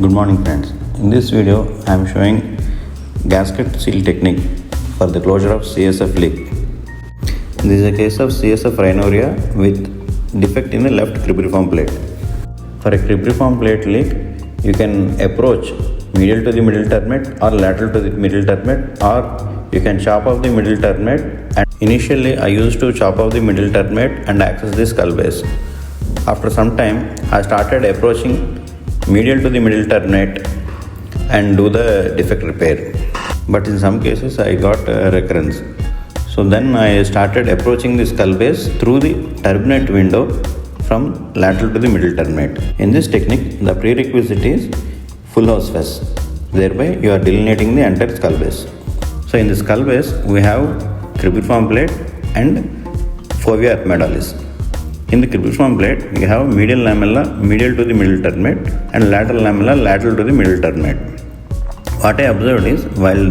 Good morning friends. In this video I am showing gasket seal technique for the closure of CSF leak. This is a case of CSF rhinorrhea with defect in the left cribriform plate. For a cribriform plate leak, you can approach medial to the middle terminate or lateral to the middle terminate, or you can chop off the middle terminate. And initially I used to chop off the middle terminate and access the skull base. After some time I started approaching medial to the middle terminate and do the defect repair. But in some cases I got recurrence. So then I started approaching the skull base through the turbinate window from lateral to the middle terminate. In this technique, the prerequisite is full house fess. Thereby you are delineating the entire skull base. So in the skull base we have cribriform plate and fovea ethmoidalis. In the cribriform plate, you have medial lamella medial to the middle terminate and lateral lamella lateral to the middle terminate. What I observed is while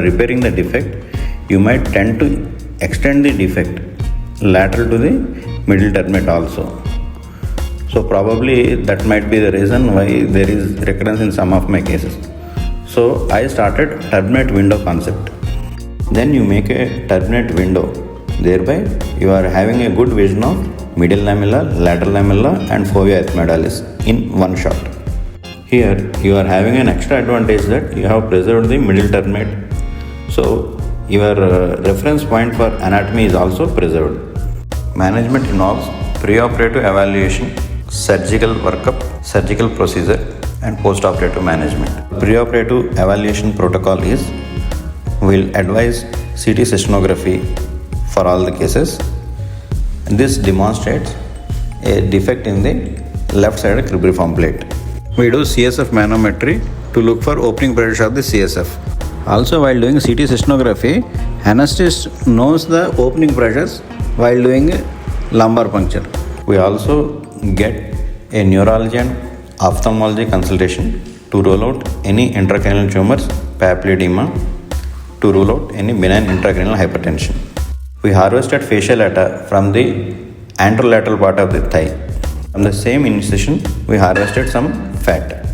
repairing the defect, you might tend to extend the defect lateral to the middle terminate also. So probably that might be the reason why there is recurrence in some of my cases. So I started turbinate window concept. Then you make a turbinate window. Thereby you are having a good vision of medial lamella, lateral lamella and fovea ethmoidalis in one shot. Here you are having an extra advantage that you have preserved the middle terminate. So your reference point for anatomy is also preserved. Management involves preoperative evaluation, surgical workup, surgical procedure and postoperative management. Preoperative evaluation protocol is will advise CT cystoscopy for all the cases. This demonstrates a defect in the left side cribriform plate. We do CSF manometry to look for opening pressure of the CSF. Also, while doing CT cystoscopy, anesthetist knows the opening pressures while doing lumbar puncture. We also get a neurology and ophthalmology consultation to rule out any intracranial tumors, papilledema, to rule out any benign intracranial hypertension. We harvested facial data from the anterolateral part of the thigh. From the same incision, we harvested some fat.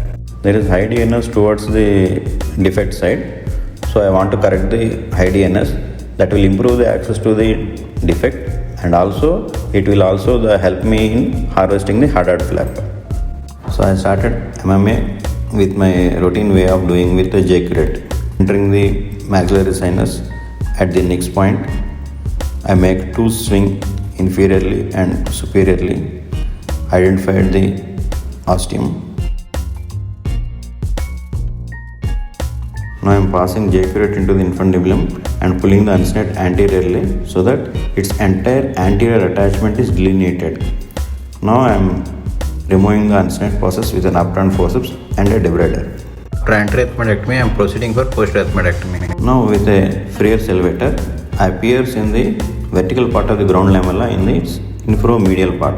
There is high DNS towards the defect side. So I want to correct the high DNS. That will improve the access to the defect, and also it will also help me in harvesting the hard flap. So I started MMA with my routine way of doing with the J-curate. Entering the maxillary sinus at the next point, I make two swing inferiorly and superiorly, identified the ostium. Now I am passing J-curate into the infundibulum and pulling the uncinate anteriorly so that its entire anterior attachment is delineated. Now I am removing the uncinate process with an upturned forceps and a debrider. After anterior ethmoidectomy, I am proceeding for posterior ethmoidectomy. Now with a Freer salvator, I pierce in the vertical part of the ground lamella in its infromedial part.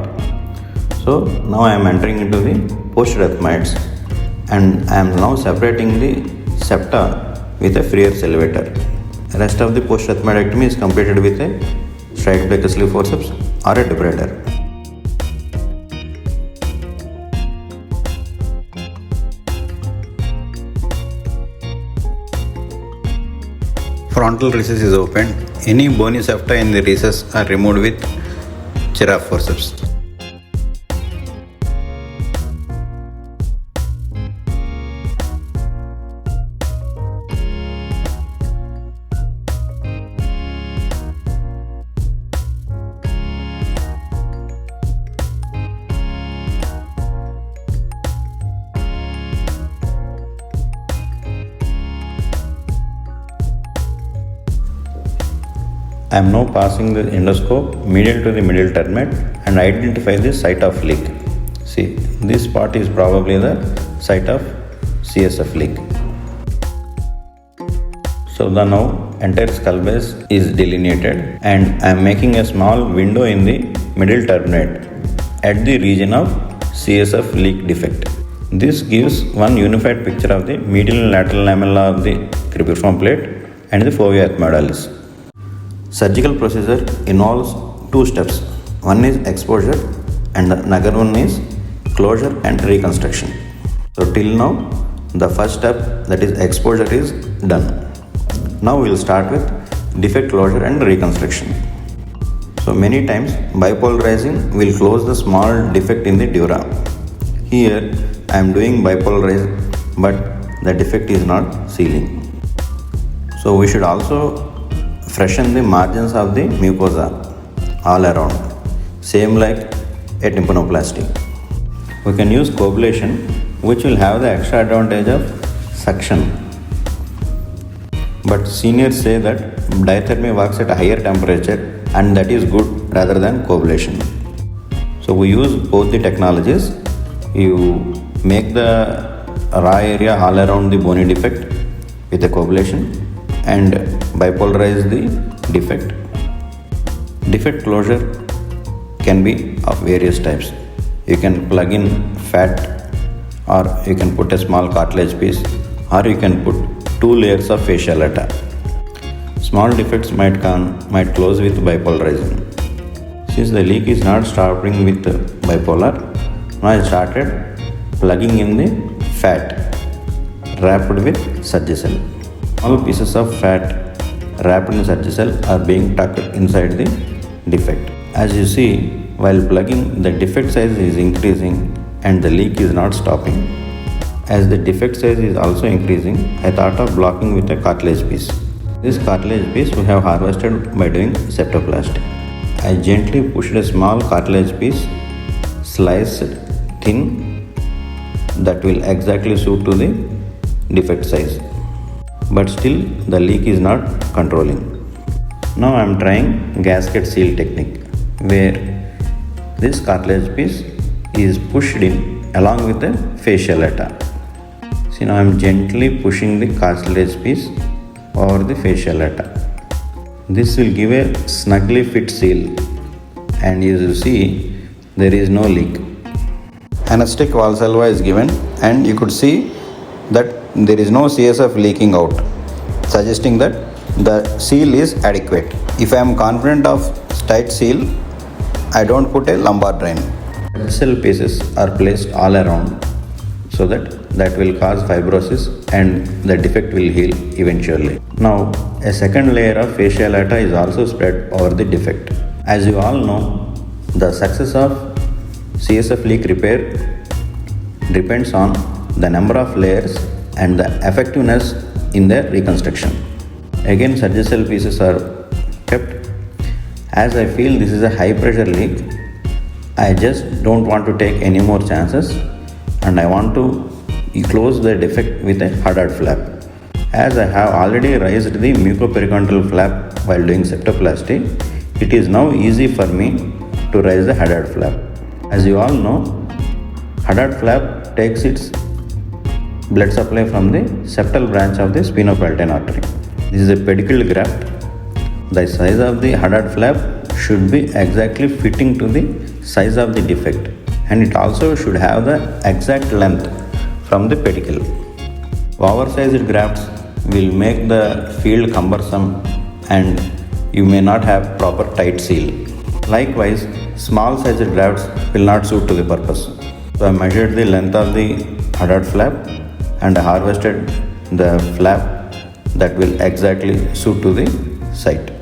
So now I am entering into the posterior ethmoids and I am now separating the septa with a Freer salvator. The rest of the posterior ethmoidectomy is completed with a straight plexus sleeve forceps or a debrider. Frontal recess is opened. Any bony septa in the recess are removed with giraffe forceps. I am now passing the endoscope medial to the middle terminate and identify the site of leak. See, this part is probably the site of CSF leak. So the now entire skull base is delineated and I am making a small window in the middle terminate at the region of CSF leak defect. This gives one unified picture of the medial and lateral lamella of the cribriform plate and the fovea ethmoidalis. Surgical procedure involves two steps. One is exposure and another one is closure and reconstruction. So till now, the first step, that is exposure, is done. Now we will start with defect closure and reconstruction. So many times bipolarizing will close the small defect in the dura. Here I am doing bipolarizing, but the defect is not sealing. So we should also freshen the margins of the mucosa all around, same like a tympanoplasty. We can use coagulation, which will have the extra advantage of suction. But seniors say that diathermy works at a higher temperature and that is good rather than coagulation. So we use both the technologies. You make the raw area all around the bony defect with a coagulation and bipolarize the defect. Defect closure can be of various types. You can plug in fat, or you can put a small cartilage piece, or you can put 2 layers of fasciolata. Small defects might close with bipolarizing. Since the leak is not stopping with bipolar, now I started plugging in the fat wrapped with Surgicel. All pieces of fat wrapped in Surgicel are being tucked inside the defect. As you see, while plugging, the defect size is increasing and the leak is not stopping. As the defect size is also increasing, I thought of blocking with a cartilage piece. This cartilage piece we have harvested by doing septoplasty. I gently pushed a small cartilage piece, sliced thin, that will exactly suit to the defect size. But still the leak is not controlling. Now I am trying gasket seal technique, where this cartilage piece is pushed in along with the fasciolata. See, now I am gently pushing the cartilage piece over the fasciolata. This will give a snugly fit seal, and as you see, there is no leak. Anesthetic Valsalva is given, and you could see that there is no CSF leaking out, suggesting that the seal is adequate. If I am confident of tight seal, I don't put a lumbar drain. Cell pieces are placed all around so that will cause fibrosis and the defect will heal eventually. Now a second layer of fasciolata is also spread over the defect. As you all know, the success of CSF leak repair depends on the number of layers and the effectiveness in their reconstruction. Again, Surgicel pieces are kept. As I feel this is a high pressure leak, I just don't want to take any more chances and I want to close the defect with a Haddad flap. As I have already raised the mucoperitoneal flap while doing septoplasty, it is now easy for me to raise the Haddad flap. As you all know, Haddad flap takes its blood supply from the septal branch of the sphenopalatine artery. This is a pedicle graft. The size of the Haddad flap should be exactly fitting to the size of the defect, and it also should have the exact length from the pedicle. Oversized grafts will make the field cumbersome and you may not have proper tight seal. Likewise, small sized grafts will not suit to the purpose. So I measured the length of the Haddad flap and I harvested the flap that will exactly suit to the site.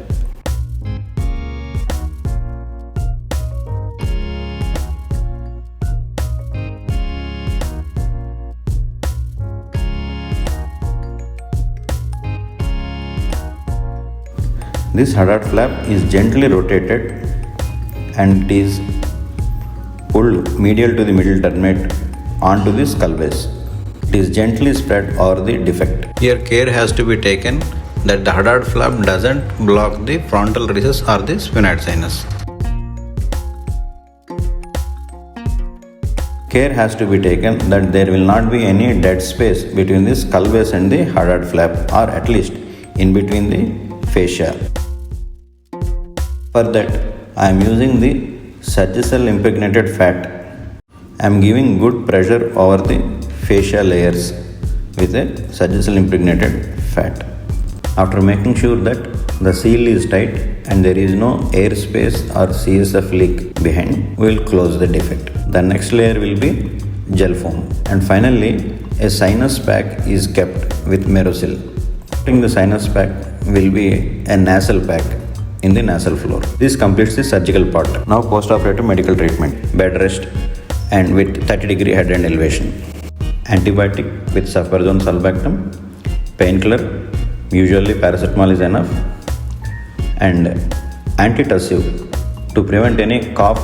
This Haddad flap is gently rotated and it is pulled medial to the middle terminate onto the skull base. It is gently spread over the defect. Here care has to be taken that the Haddad flap doesn't block the frontal recess or the sphenoid sinus. Care has to be taken that there will not be any dead space between the skull base and the Haddad flap, or at least in between the fascia. For that, I am using the Surgicel impregnated fat. I am giving good pressure over the fascia layers with a Surgicel impregnated fat. After making sure that the seal is tight and there is no airspace or CSF leak behind, we will close the defect. The next layer will be gel foam. And finally, a sinus pack is kept with Merosil. The sinus pack will be a nasal pack in the nasal floor. This completes the surgical part. Now post-operative medical treatment. Bed rest and with 30-degree head end elevation. Antibiotic with sulfarizone sulbactam. Painkiller, usually paracetamol is enough. And antitussive to prevent any cough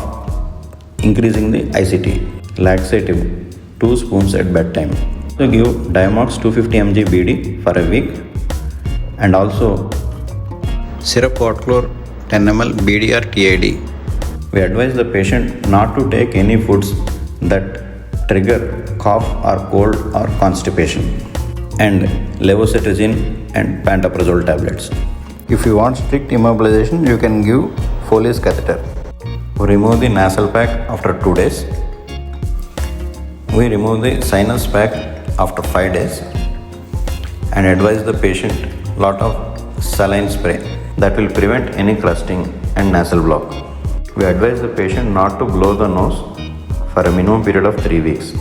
increasing the ICT. Laxative 2 spoons at bedtime. So give Diamox 250 mg BD for a week, and also syrup Quatchlor 10 ml BD or TID. We advise the patient not to take any foods that trigger cough or cold or constipation, and levocetirizine and pantoprazole tablets. If you want strict immobilization, you can give Foley's catheter. We remove the nasal pack after 2 days. We remove the sinus pack after 5 days and advise the patient lot of saline spray that will prevent any crusting and nasal block. We advise the patient not to blow the nose for a minimum period of 3 weeks.